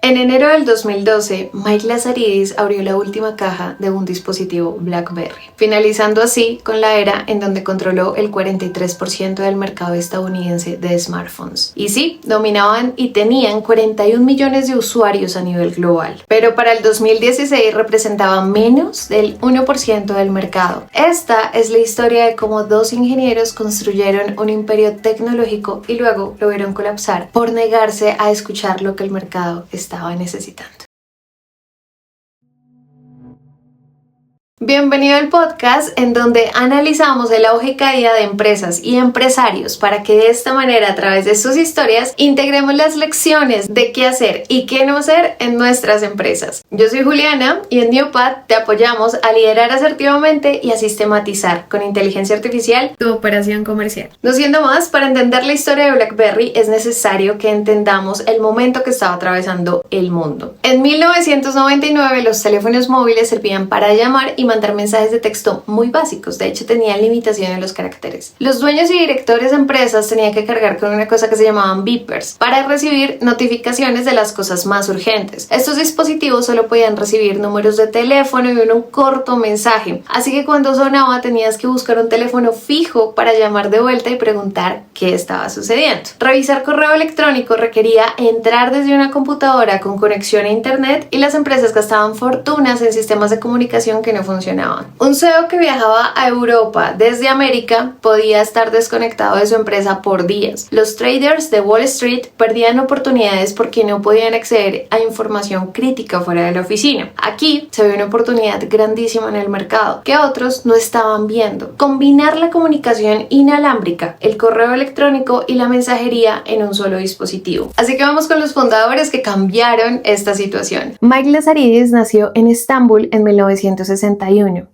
En enero del 2012, Mike Lazaridis abrió la última caja de un dispositivo BlackBerry, finalizando así con la era en donde controló el 43% del mercado estadounidense de smartphones. Y sí, dominaban y tenían 41 millones de usuarios a nivel global, pero para el 2016 representaba menos del 1% del mercado. Esta es la historia de cómo dos ingenieros construyeron un imperio tecnológico y luego lo vieron colapsar por negarse a escuchar lo que el mercado estaba necesitando. Bienvenido al podcast en donde analizamos el auge y caída de empresas y empresarios para que de esta manera, a través de sus historias, integremos las lecciones de qué hacer y qué no hacer en nuestras empresas. Yo soy Juliana y en Neopad te apoyamos a liderar asertivamente y a sistematizar con inteligencia artificial tu operación comercial. No siendo más, para entender la historia de BlackBerry es necesario que entendamos el momento que estaba atravesando el mundo. En 1999 los teléfonos móviles servían para llamar y mandar mensajes de texto muy básicos, de hecho tenían limitación en los caracteres. Los dueños y directores de empresas tenían que cargar con una cosa que se llamaban beepers para recibir notificaciones de las cosas más urgentes. Estos dispositivos solo podían recibir números de teléfono y un corto mensaje, así que cuando sonaba tenías que buscar un teléfono fijo para llamar de vuelta y preguntar qué estaba sucediendo. Revisar correo electrónico requería entrar desde una computadora con conexión a internet y las empresas gastaban fortunas en sistemas de comunicación que no funcionaban. Un CEO que viajaba a Europa desde América podía estar desconectado de su empresa por días. Los traders de Wall Street perdían oportunidades porque no podían acceder a información crítica fuera de la oficina. Aquí se ve una oportunidad grandísima en el mercado que otros no estaban viendo. Combinar la comunicación inalámbrica, el correo electrónico y la mensajería en un solo dispositivo. Así que vamos con los fundadores que cambiaron esta situación. Mike Lazaridis nació en Estambul en 1961.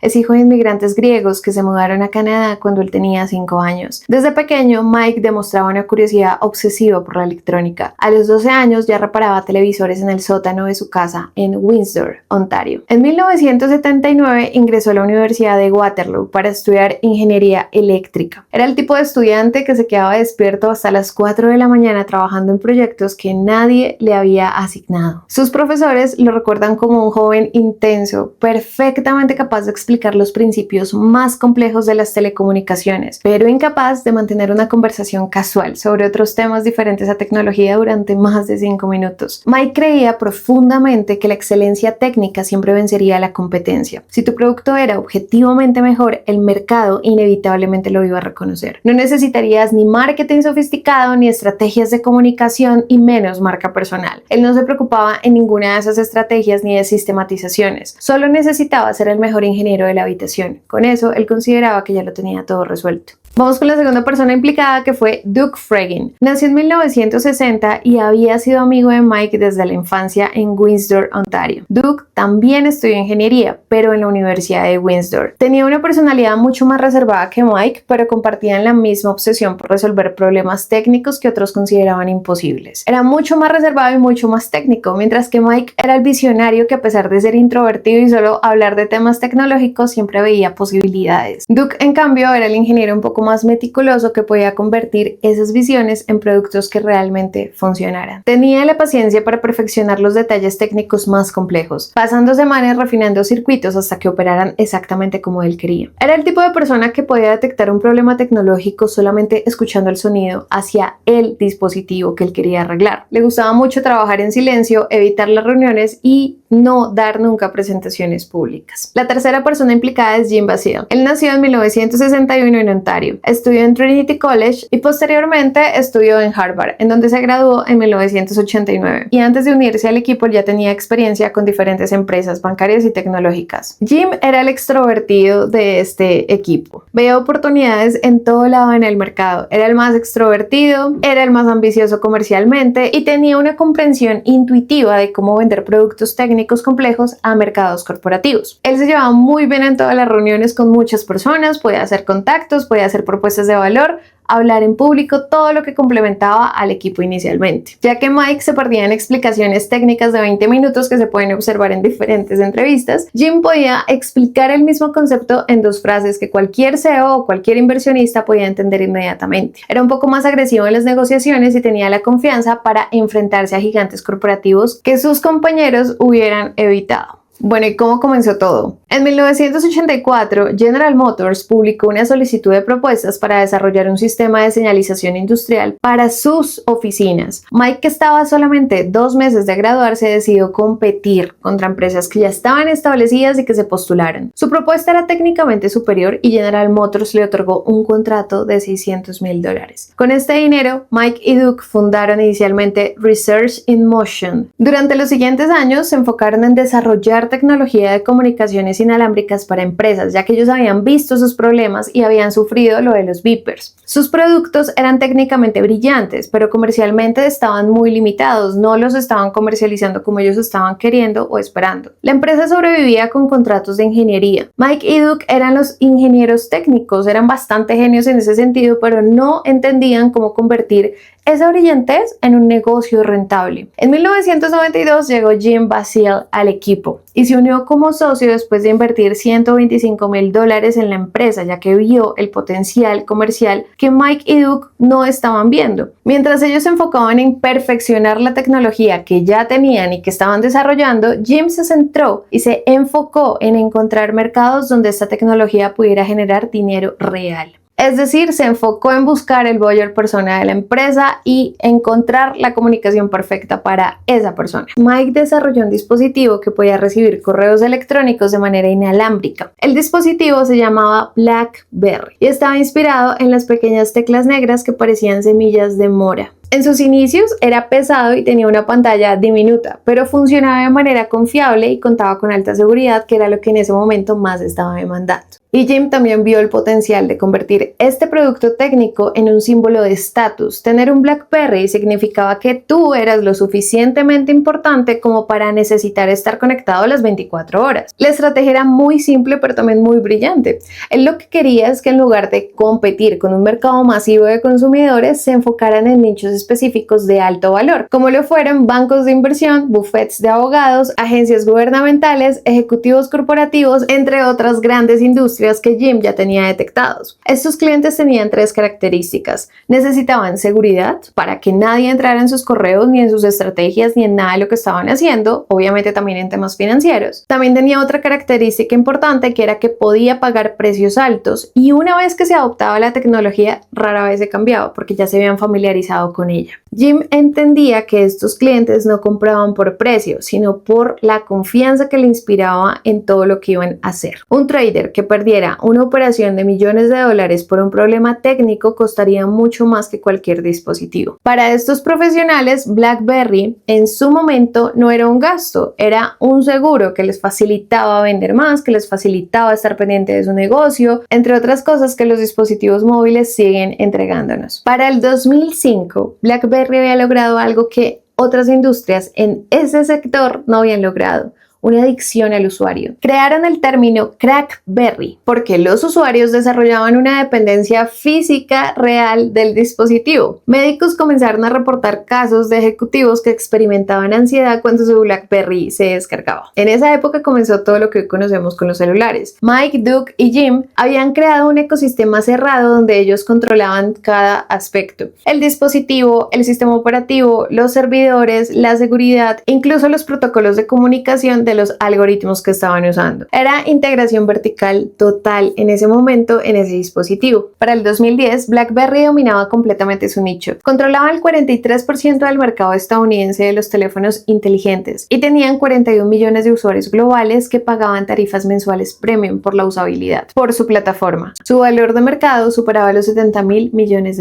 Es hijo de inmigrantes griegos que se mudaron a Canadá cuando él tenía 5 años. Desde pequeño, Mike demostraba una curiosidad obsesiva por la electrónica. A los 12 años ya reparaba televisores en el sótano de su casa en Windsor, Ontario. En 1979 ingresó a la Universidad de Waterloo para estudiar ingeniería eléctrica. Era el tipo de estudiante que se quedaba despierto hasta las 4 de la mañana trabajando en proyectos que nadie le había asignado. Sus profesores lo recuerdan como un joven intenso, perfectamente capaz de explicar los principios más complejos de las telecomunicaciones, pero incapaz de mantener una conversación casual sobre otros temas diferentes a tecnología durante más de 5 minutos. Mike creía profundamente que la excelencia técnica siempre vencería a la competencia. Si tu producto era objetivamente mejor, el mercado inevitablemente lo iba a reconocer. No necesitarías ni marketing sofisticado, ni estrategias de comunicación y menos marca personal. Él no se preocupaba en ninguna de esas estrategias ni de sistematizaciones. Solo necesitaba ser el mejor ingeniero de la habitación. Con eso, él consideraba que ya lo tenía todo resuelto. Vamos con la segunda persona implicada, que fue Doug Fregin. Nació en 1960 y había sido amigo de Mike desde la infancia en Windsor, Ontario. Doug también estudió ingeniería, pero en la Universidad de Windsor. Tenía una personalidad mucho más reservada que Mike, pero compartían la misma obsesión por resolver problemas técnicos que otros consideraban imposibles. Era mucho más reservado y mucho más técnico, mientras que Mike era el visionario que, a pesar de ser introvertido y solo hablar de temas tecnológicos, siempre veía posibilidades. Doug, en cambio, era el ingeniero un poco más meticuloso que podía convertir esas visiones en productos que realmente funcionaran. Tenía la paciencia para perfeccionar los detalles técnicos más complejos, pasando semanas refinando circuitos hasta que operaran exactamente como él quería. Era el tipo de persona que podía detectar un problema tecnológico solamente escuchando el sonido hacia el dispositivo que él quería arreglar. Le gustaba mucho trabajar en silencio, evitar las reuniones y no dar nunca presentaciones públicas. La tercera persona implicada es Jim Basile. Él nació en 1961 en Ontario. Estudió en Trinity College y posteriormente estudió en Harvard, en donde se graduó en 1989. Y antes de unirse al equipo ya tenía experiencia con diferentes empresas bancarias y tecnológicas. Jim era el extrovertido de este equipo. Veía oportunidades en todo lado en el mercado. Era el más extrovertido, era el más ambicioso comercialmente y tenía una comprensión intuitiva de cómo vender productos técnicos complejos a mercados corporativos. Él se llevaba muy bien en todas las reuniones con muchas personas, podía hacer contactos, podía hacer propuestas de valor, hablar en público, todo lo que complementaba al equipo inicialmente. Ya que Mike se perdía en explicaciones técnicas de 20 minutos que se pueden observar en diferentes entrevistas, Jim podía explicar el mismo concepto en 2 frases que cualquier CEO o cualquier inversionista podía entender inmediatamente. Era un poco más agresivo en las negociaciones y tenía la confianza para enfrentarse a gigantes corporativos que sus compañeros hubieran evitado. Bueno, ¿y cómo comenzó todo? En 1984, General Motors publicó una solicitud de propuestas para desarrollar un sistema de señalización industrial para sus oficinas. Mike, que estaba solamente 2 meses de graduarse, decidió competir contra empresas que ya estaban establecidas y que se postularon. Su propuesta era técnicamente superior y General Motors le otorgó un contrato de $600,000. Con este dinero, Mike y Duke fundaron inicialmente Research in Motion. Durante los siguientes años se enfocaron en desarrollar tecnología de comunicaciones inalámbricas para empresas, ya que ellos habían visto sus problemas y habían sufrido lo de los beepers. Sus productos eran técnicamente brillantes, pero comercialmente estaban muy limitados, no los estaban comercializando como ellos estaban queriendo o esperando. La empresa sobrevivía con contratos de ingeniería. Mike y Duke eran los ingenieros técnicos, eran bastante genios en ese sentido, pero no entendían cómo convertir esa brillantez en un negocio rentable. En 1992 llegó Jim Basile al equipo y se unió como socio después de invertir $125,000 en la empresa, ya que vio el potencial comercial que Mike y Duke no estaban viendo. Mientras ellos se enfocaban en perfeccionar la tecnología que ya tenían y que estaban desarrollando, Jim se centró y se enfocó en encontrar mercados donde esta tecnología pudiera generar dinero real. Es decir, se enfocó en buscar el buyer persona de la empresa y encontrar la comunicación perfecta para esa persona. Mike desarrolló un dispositivo que podía recibir correos electrónicos de manera inalámbrica. El dispositivo se llamaba BlackBerry y estaba inspirado en las pequeñas teclas negras que parecían semillas de mora. En sus inicios era pesado y tenía una pantalla diminuta, pero funcionaba de manera confiable y contaba con alta seguridad, que era lo que en ese momento más estaba demandando. Y Jim también vio el potencial de convertir este producto técnico en un símbolo de estatus. Tener un BlackBerry significaba que tú eras lo suficientemente importante como para necesitar estar conectado las 24 horas. La estrategia era muy simple, pero también muy brillante. Él lo que quería es que en lugar de competir con un mercado masivo de consumidores, se enfocaran en nichos específicos de alto valor, como lo fueron bancos de inversión, bufetes de abogados, agencias gubernamentales, ejecutivos corporativos, entre otras grandes industrias que Jim ya tenía detectados. Estos clientes tenían 3 características. Necesitaban seguridad para que nadie entrara en sus correos, ni en sus estrategias, ni en nada de lo que estaban haciendo, obviamente también en temas financieros. También tenía otra característica importante, que era que podía pagar precios altos, y una vez que se adoptaba la tecnología, rara vez se cambiaba porque ya se habían familiarizado con ella. Jim entendía que estos clientes no compraban por precio, sino por la confianza que le inspiraba en todo lo que iban a hacer. Un trader que perdiera una operación de millones de dólares por un problema técnico costaría mucho más que cualquier dispositivo. Para estos profesionales, BlackBerry en su momento no era un gasto, era un seguro que les facilitaba vender más, que les facilitaba estar pendiente de su negocio, entre otras cosas que los dispositivos móviles siguen entregándonos. Para el 2005, BlackBerry había logrado algo que otras industrias en ese sector no habían logrado: una adicción al usuario. Crearon el término crackberry porque los usuarios desarrollaban una dependencia física real del dispositivo. Médicos comenzaron a reportar casos de ejecutivos que experimentaban ansiedad cuando su BlackBerry se descargaba. En esa época comenzó todo lo que hoy conocemos con los celulares. Mike, Duke y Jim habían creado un ecosistema cerrado donde ellos controlaban cada aspecto: el dispositivo, el sistema operativo, los servidores, la seguridad, incluso los protocolos de comunicación de los algoritmos que estaban usando. Era integración vertical total en ese momento en ese dispositivo. Para el 2010, BlackBerry dominaba completamente su nicho. Controlaba el 43% del mercado estadounidense de los teléfonos inteligentes y tenían 41 millones de usuarios globales que pagaban tarifas mensuales premium por la usabilidad por su plataforma. Su valor de mercado superaba los $70,000 millones.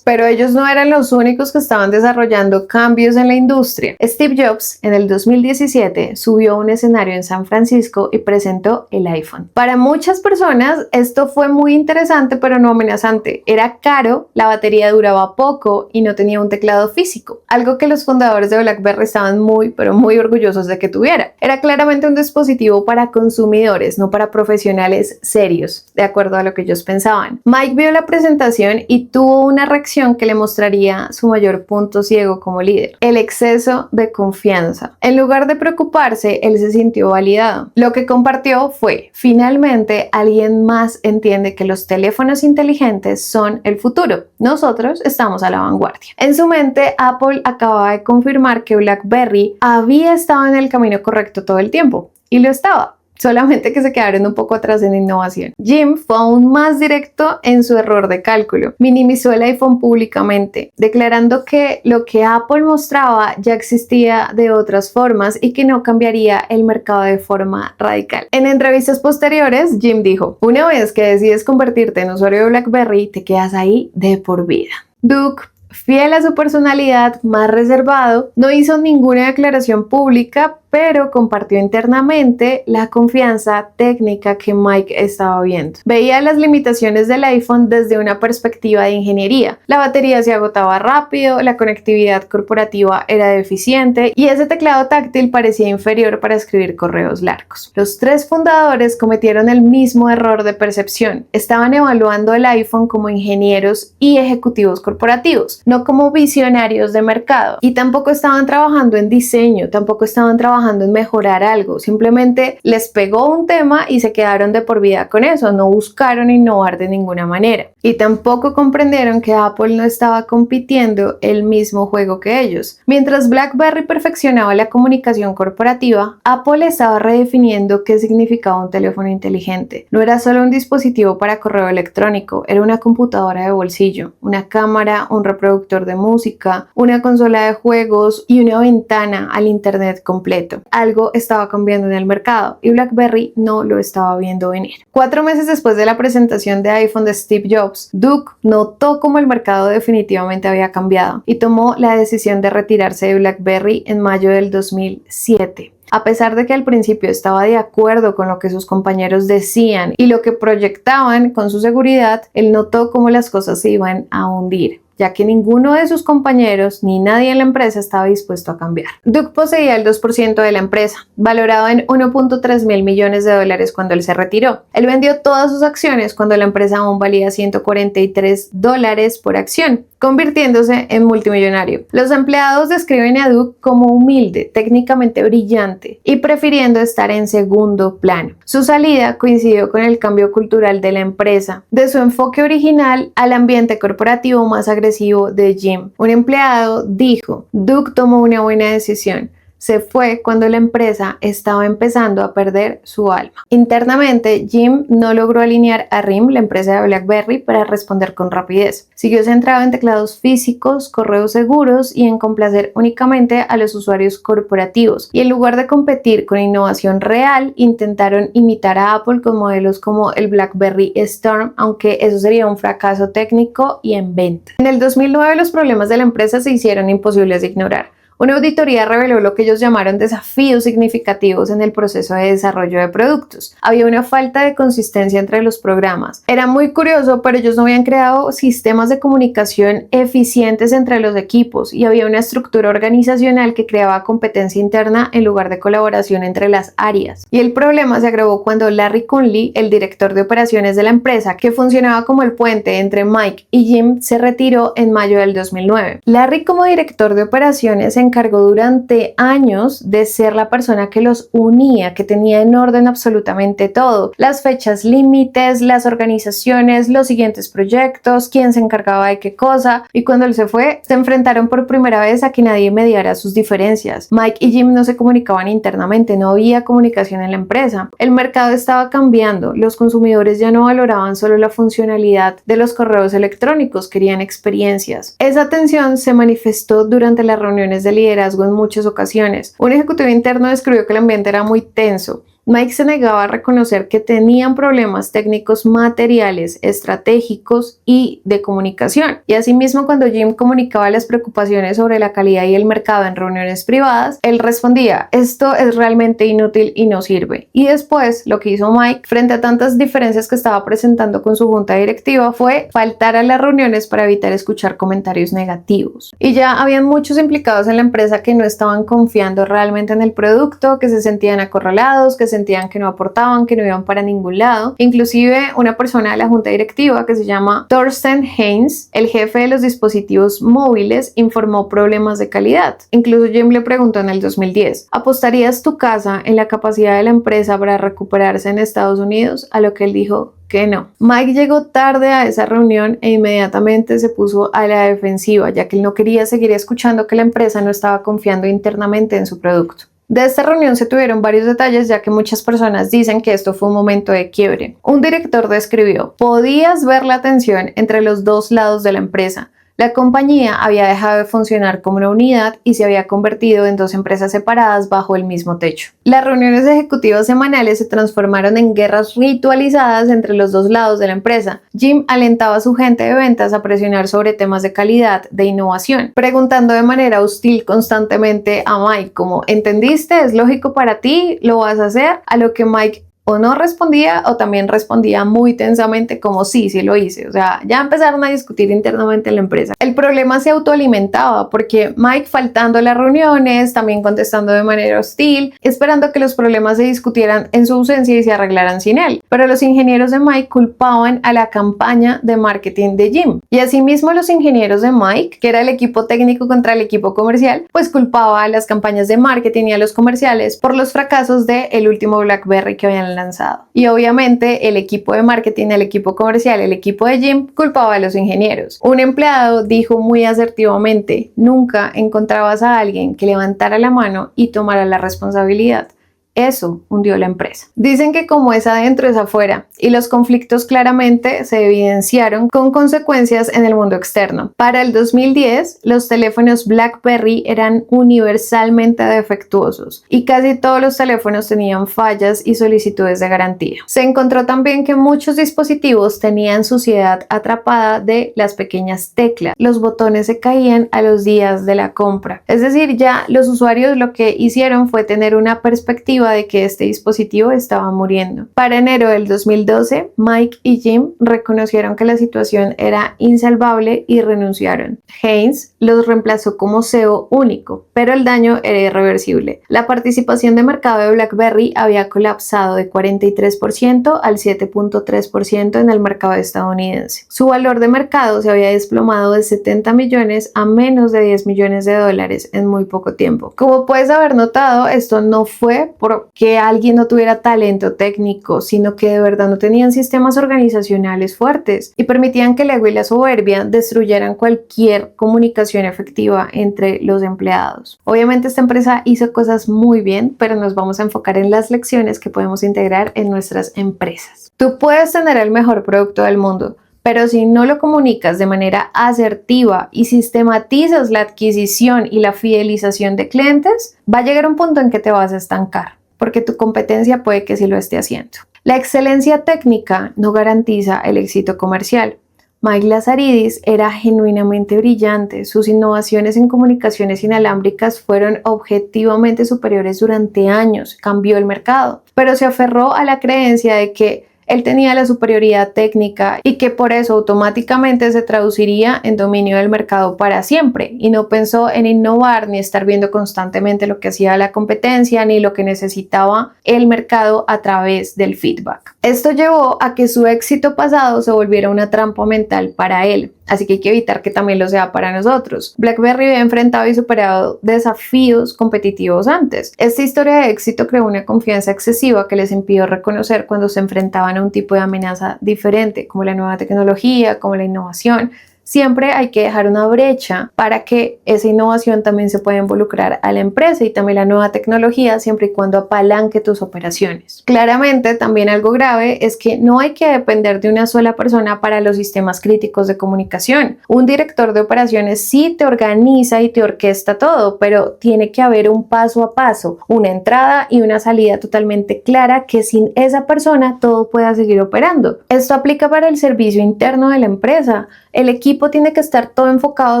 Pero ellos no eran los únicos que estaban desarrollando cambios en la industria. Steve Jobs, en el 2017, subió un escenario en San Francisco y presentó el iPhone. Para muchas personas esto fue muy interesante pero no amenazante. Era caro, la batería duraba poco y no tenía un teclado físico, algo que los fundadores de BlackBerry estaban muy pero muy orgullosos de que tuviera. Era claramente un dispositivo para consumidores, no para profesionales serios, de acuerdo a lo que ellos pensaban. Mike vio la presentación y tuvo una reacción que le mostraría su mayor punto ciego como líder: el exceso de confianza. En lugar de preocuparse, él se sintió validado. Lo que compartió fue: finalmente alguien más entiende que los teléfonos inteligentes son el futuro. Nosotros estamos a la vanguardia. En su mente, Apple acababa de confirmar que BlackBerry había estado en el camino correcto todo el tiempo, y lo estaba. Solamente que se quedaron un poco atrás en innovación. Jim fue aún más directo en su error de cálculo. Minimizó el iPhone públicamente, declarando que lo que Apple mostraba ya existía de otras formas y que no cambiaría el mercado de forma radical. En entrevistas posteriores, Jim dijo: una vez que decides convertirte en usuario de BlackBerry, te quedas ahí de por vida. Duke, fiel a su personalidad, más reservado, no hizo ninguna declaración pública, pero compartió internamente la confianza técnica que Mike estaba viendo. Veía las limitaciones del iPhone desde una perspectiva de ingeniería. La batería se agotaba rápido, la conectividad corporativa era deficiente y ese teclado táctil parecía inferior para escribir correos largos. Los tres fundadores cometieron el mismo error de percepción. Estaban evaluando el iPhone como ingenieros y ejecutivos corporativos, no como visionarios de mercado. Y tampoco estaban trabajando en diseño, tampoco estaban trabajando en mejorar algo. Simplemente les pegó un tema y se quedaron de por vida con eso. No buscaron innovar de ninguna manera. Y tampoco comprendieron que Apple no estaba compitiendo el mismo juego que ellos. Mientras BlackBerry perfeccionaba la comunicación corporativa, Apple estaba redefiniendo qué significaba un teléfono inteligente. No era solo un dispositivo para correo electrónico, era una computadora de bolsillo, una cámara, un reproductor de música, una consola de juegos y una ventana al internet completo. Algo estaba cambiando en el mercado y BlackBerry no lo estaba viendo venir. 4 meses después de la presentación de iPhone de Steve Jobs, Duke notó cómo el mercado definitivamente había cambiado y tomó la decisión de retirarse de BlackBerry en mayo del 2007. A pesar de que al principio estaba de acuerdo con lo que sus compañeros decían y lo que proyectaban con su seguridad, él notó cómo las cosas se iban a hundir, ya que ninguno de sus compañeros ni nadie en la empresa estaba dispuesto a cambiar. Duke poseía el 2% de la empresa, valorado en $1.3 mil millones cuando él se retiró. Él vendió todas sus acciones cuando la empresa aún valía $143 por acción, convirtiéndose en multimillonario. Los empleados describen a Duke como humilde, técnicamente brillante y prefiriendo estar en segundo plano. Su salida coincidió con el cambio cultural de la empresa, de su enfoque original al ambiente corporativo más agresivo de Jim. Un empleado dijo: Duke tomó una buena decisión. Se fue cuando la empresa estaba empezando a perder su alma. Internamente, Jim no logró alinear a RIM, la empresa de BlackBerry, para responder con rapidez. Siguió centrado en teclados físicos, correos seguros y en complacer únicamente a los usuarios corporativos. Y en lugar de competir con innovación real, intentaron imitar a Apple con modelos como el BlackBerry Storm, aunque eso sería un fracaso técnico y en venta. En el 2009, los problemas de la empresa se hicieron imposibles de ignorar. Una auditoría reveló lo que ellos llamaron desafíos significativos en el proceso de desarrollo de productos. Había una falta de consistencia entre los programas. Era muy curioso, pero ellos no habían creado sistemas de comunicación eficientes entre los equipos y había una estructura organizacional que creaba competencia interna en lugar de colaboración entre las áreas. Y el problema se agravó cuando Larry Conley, el director de operaciones de la empresa, que funcionaba como el puente entre Mike y Jim, se retiró en mayo del 2009. Larry, como director de operaciones, se encargó durante años de ser la persona que los unía, que tenía en orden absolutamente todo: las fechas límites, las organizaciones, los siguientes proyectos, quién se encargaba de qué cosa. Y cuando él se fue, se enfrentaron por primera vez a que nadie mediara sus diferencias. Mike y Jim no se comunicaban internamente, no había comunicación en la empresa. El mercado estaba cambiando, los consumidores ya no valoraban solo la funcionalidad de los correos electrónicos, querían experiencias. Esa tensión se manifestó durante las reuniones de liderazgo en muchas ocasiones. Un ejecutivo interno describió que el ambiente era muy tenso. Mike se negaba a reconocer que tenían problemas técnicos materiales, estratégicos y de comunicación. Y asimismo, cuando Jim comunicaba las preocupaciones sobre la calidad y el mercado en reuniones privadas, él respondía: esto es realmente inútil y no sirve. Y después, lo que hizo Mike, frente a tantas diferencias que estaba presentando con su junta directiva, fue faltar a las reuniones para evitar escuchar comentarios negativos. Y ya habían muchos implicados en la empresa que no estaban confiando realmente en el producto, que se sentían acorralados, que sentían que no aportaban, que no iban para ningún lado. Inclusive una persona de la junta directiva que se llama Thorsten Heinz, el jefe de los dispositivos móviles, informó problemas de calidad. Incluso Jim le preguntó en el 2010: ¿apostarías tu casa en la capacidad de la empresa para recuperarse en Estados Unidos? A lo que él dijo que no. Mike llegó tarde a esa reunión e inmediatamente se puso a la defensiva, ya que él no quería seguir escuchando que la empresa no estaba confiando internamente en su producto. De esta reunión se tuvieron varios detalles, ya que muchas personas dicen que esto fue un momento de quiebre. Un director describió: podías ver la tensión entre los dos lados de la empresa. La compañía había dejado de funcionar como una unidad y se había convertido en dos empresas separadas bajo el mismo techo. Las reuniones ejecutivas semanales se transformaron en guerras ritualizadas entre los dos lados de la empresa. Jim alentaba a su gente de ventas a presionar sobre temas de calidad, de innovación, preguntando de manera hostil constantemente a Mike como: ¿entendiste? ¿Es lógico para ti? ¿Lo vas a hacer? A lo que Mike o no respondía o también respondía muy tensamente como: sí lo hice. O sea, ya empezaron a discutir internamente en la empresa. El problema se autoalimentaba porque Mike faltando a las reuniones, también contestando de manera hostil, esperando que los problemas se discutieran en su ausencia y se arreglaran sin él. Pero los ingenieros de Mike culpaban a la campaña de marketing de Jim. Y asimismo los ingenieros de Mike, que era el equipo técnico contra el equipo comercial, pues culpaba a las campañas de marketing y a los comerciales por los fracasos del último BlackBerry que habían lanzado. Y obviamente el equipo de marketing, el equipo comercial, el equipo de Jim culpaba a los ingenieros. Un empleado dijo muy asertivamente: nunca encontrabas a alguien que levantara la mano y tomara la responsabilidad. Eso hundió la empresa. Dicen que como es adentro es afuera, y los conflictos claramente se evidenciaron con consecuencias en el mundo externo. Para el 2010, los teléfonos BlackBerry eran universalmente defectuosos y casi todos los teléfonos tenían fallas y solicitudes de garantía. Se encontró también que muchos dispositivos tenían suciedad atrapada de las pequeñas teclas. Los botones se caían a los días de la compra. Es decir, ya los usuarios lo que hicieron fue tener una perspectiva de que este dispositivo estaba muriendo. Para enero del 2012, Mike y Jim reconocieron que la situación era insalvable y renunciaron. Heinz los reemplazó como CEO único, pero el daño era irreversible. La participación de mercado de BlackBerry había colapsado de 43% al 7.3% en el mercado estadounidense. Su valor de mercado se había desplomado de 70 millones a menos de 10 millones de dólares en muy poco tiempo. Como puedes haber notado, esto no fue porque alguien no tuviera talento técnico, sino que de verdad no tenían sistemas organizacionales fuertes y permitían que el ego y la soberbia destruyeran cualquier comunicación efectiva entre los empleados. Obviamente esta empresa hizo cosas muy bien, pero nos vamos a enfocar en las lecciones que podemos integrar en nuestras empresas. Tú puedes tener el mejor producto del mundo, pero si no lo comunicas de manera asertiva y sistematizas la adquisición y la fidelización de clientes, va a llegar un punto en que te vas a estancar, porque tu competencia puede que sí lo esté haciendo. La excelencia técnica no garantiza el éxito comercial. Mike Lazaridis era genuinamente brillante. Sus innovaciones en comunicaciones inalámbricas fueron objetivamente superiores durante años. Cambió el mercado, pero se aferró a la creencia de que él tenía la superioridad técnica y que por eso automáticamente se traduciría en dominio del mercado para siempre, y no pensó en innovar ni estar viendo constantemente lo que hacía la competencia ni lo que necesitaba el mercado a través del feedback. Esto llevó a que su éxito pasado se volviera una trampa mental para él, así que hay que evitar que también lo sea para nosotros. BlackBerry había enfrentado y superado desafíos competitivos antes. Esta historia de éxito creó una confianza excesiva que les impidió reconocer cuando se enfrentaban a un tipo de amenaza diferente, como la nueva tecnología, como la innovación. siempre hay que dejar una brecha para que esa innovación también se pueda involucrar a la empresa y también la nueva tecnología, siempre y cuando apalanque tus operaciones. Claramente, también algo grave es que no hay que depender de una sola persona para los sistemas críticos de comunicación. Un director de operaciones sí te organiza y te orquesta todo, pero tiene que haber un paso a paso, una entrada y una salida totalmente clara, que sin esa persona todo pueda seguir operando. Esto aplica para el servicio interno de la empresa. El equipo tiene que estar todo enfocado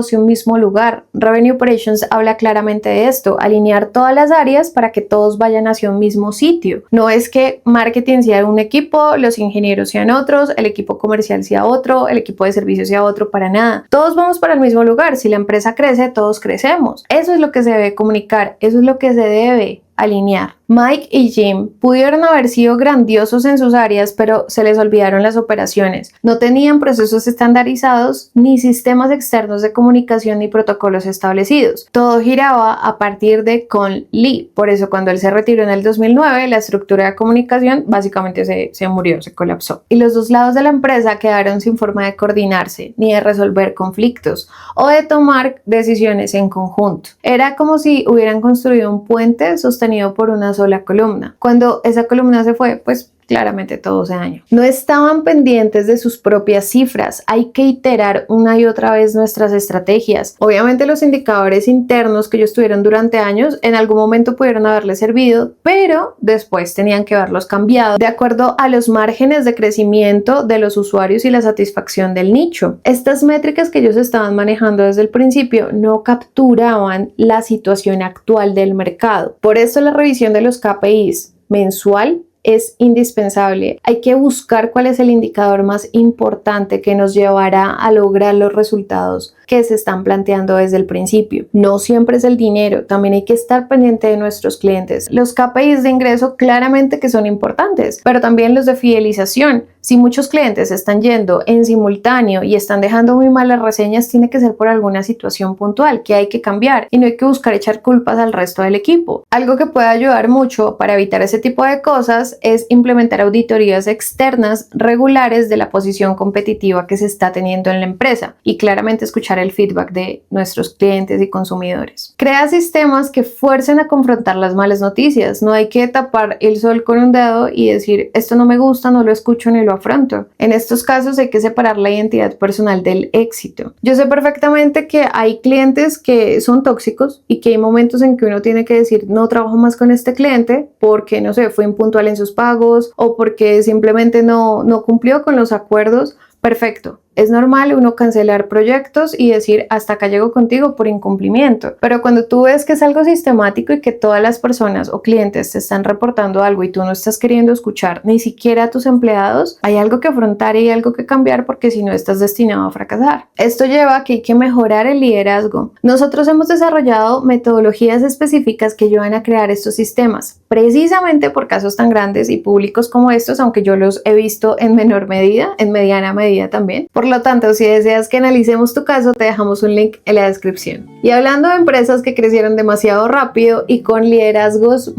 hacia un mismo lugar. Revenue Operations habla claramente de esto, alinear todas las áreas para que todos vayan hacia un mismo sitio. No es que marketing sea un equipo, los ingenieros sean otros, el equipo comercial sea otro, el equipo de servicios sea otro, para nada. Todos vamos para el mismo lugar. Si la empresa crece, todos crecemos. Eso es lo que se debe comunicar, eso es lo que se debe alinear. Mike y Jim pudieron haber sido grandiosos en sus áreas, pero se les olvidaron las operaciones. No tenían procesos estandarizados, ni sistemas externos de comunicación, ni protocolos establecidos. Todo giraba a partir de Con Lee. Por eso, cuando él se retiró en el 2009, la estructura de comunicación básicamente se murió, se colapsó. Y los dos lados de la empresa quedaron sin forma de coordinarse, ni de resolver conflictos, o de tomar decisiones en conjunto. Era como si hubieran construido un puente sostenido por una sola columna. Cuando esa columna se fue, pues claramente todo se dañó. No estaban pendientes de sus propias cifras. Hay que iterar una y otra vez nuestras estrategias. Obviamente los indicadores internos que ellos tuvieron durante años en algún momento pudieron haberles servido, pero después tenían que haberlos cambiado de acuerdo a los márgenes de crecimiento de los usuarios y la satisfacción del nicho. Estas métricas que ellos estaban manejando desde el principio no capturaban la situación actual del mercado. Por eso la revisión de los KPIs mensual es indispensable. Hay que buscar cuál es el indicador más importante que nos llevará a lograr los resultados que se están planteando desde el principio. No siempre es el dinero, también hay que estar pendiente de nuestros clientes. Los KPIs de ingreso claramente que son importantes, pero también los de fidelización. Si muchos clientes están yendo en simultáneo y están dejando muy malas reseñas, tiene que ser por alguna situación puntual que hay que cambiar y no hay que buscar echar culpas al resto del equipo. Algo que puede ayudar mucho para evitar ese tipo de cosas es implementar auditorías externas regulares de la posición competitiva que se está teniendo en la empresa y claramente escuchar el feedback de nuestros clientes y consumidores. Crea sistemas que fuercen a confrontar las malas noticias. No hay que tapar el sol con un dedo y decir esto no me gusta, no lo escucho ni lo afronto. En estos casos hay que separar la identidad personal del éxito. Yo sé perfectamente que hay clientes que son tóxicos y que hay momentos en que uno tiene que decir no trabajo más con este cliente porque no sé, fue impuntual en sus pagos o porque simplemente no cumplió con los acuerdos. Perfecto. Es normal uno cancelar proyectos y decir hasta acá llego contigo por incumplimiento, pero cuando tú ves que es algo sistemático y que todas las personas o clientes te están reportando algo y tú no estás queriendo escuchar ni siquiera a tus empleados, hay algo que afrontar y hay algo que cambiar porque si no estás destinado a fracasar. Esto lleva a que hay que mejorar el liderazgo. Nosotros hemos desarrollado metodologías específicas que ayudan a crear estos sistemas, precisamente por casos tan grandes y públicos como estos, aunque yo los he visto en menor medida, en mediana medida también. Por lo tanto, si deseas que analicemos tu caso, te dejamos un link en la descripción. Y hablando de empresas que crecieron demasiado rápido y con liderazgos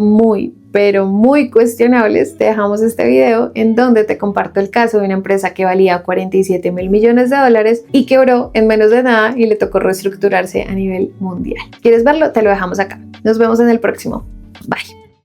pero muy cuestionables, te dejamos este video en donde te comparto el caso de una empresa que valía 47.000 millones de dólares y quebró en menos de nada y le tocó reestructurarse a nivel mundial. ¿Quieres verlo? Te lo dejamos acá. Nos vemos en el próximo. Bye.